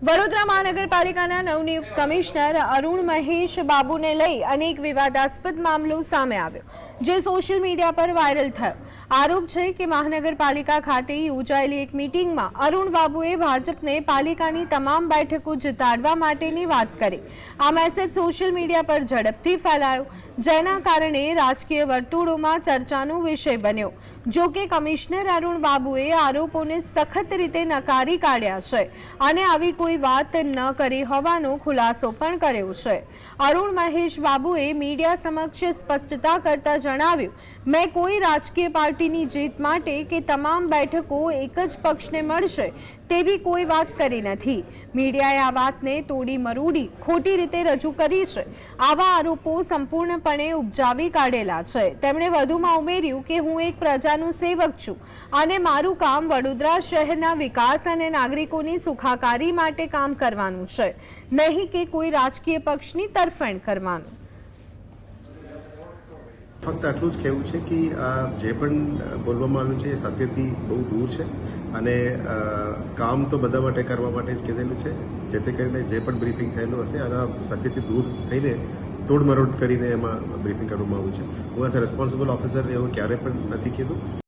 વડોદરા મહાનગરપાલિકાના નવનિયુક્ત કમિશનર અરુણ મહેશ બાબુને લઈ અનેક વિવાદાસ્પદ મામલો સામે આવ્યો, જે સોશિયલ મીડિયા પર વાયરલ થયો। આરોપ છે કે મહાનગરપાલિકા ખાતે યોજાયેલી એક મીટિંગમાં અરુણ બાબુએ ભાજપને પાલિકાની તમામ બેઠકો જીતાડવા માટેની વાત કરી। આ મેસેજ સોશિયલ મીડિયા પર ઝડપથી ફેલાયો, જેના કારણે રાજકીય વર્તુળોમાં ચર્ચાનો વિષય બન્યો। જો કે કમિશનર અરુણ બાબુએ આરોપોને સખત રીતે નકારી કાઢ્યા છે અને આવી કોઈ વાત ન કરી હોવાનો ખુલાસો પણ કર્યો છે। અરુણ મહેશ બાબુએ મીડિયા સમક્ષ સ્પષ્ટતા કરતા જણાવ્યું, મેં કોઈ રાજકીય પાર્ટીની જીત માટે કે તમામ બેઠકો એક જ પક્ષને મળશે તેવી કોઈ વાત કરી નથી। મીડિયાએ આ વાતને તોડી મરોડી ખોટી રીતે રજૂ કરી છે। આવા આરોપો સંપૂર્ણપણે ઉપજાવી કાઢેલા છે। તેમણે વધુમાં ઉમેર્યું કે હું એક પ્રજાનું સેવક છું અને મારું કામ વડોદરા શહેરના વિકાસ અને નાગરિકોની સુખાકારી માટે કામ કરવાનું છે, નહીં કે કોઈ રાજકીય પક્ષની તરફેણ કરવાનું। ફક્ત આટલું જ કહેવું છે કે આ જે પણ બોલવામાં આવ્યું છે એ સત્યથી બહુ દૂર છે અને કામ તો બધા માટે કરવા માટે જ કીધેલું છે, જેથી કરીને જે પણ બ્રીફિંગ થયેલું હશે આના સત્યથી દૂર થઈને તોડમરોડ કરીને એમાં બ્રીફિંગ કરવામાં આવ્યું છે। હું એઝ અ રેસ્પોન્સિબલ ઓફિસર એવું ક્યારેય પણ નથી કીધું।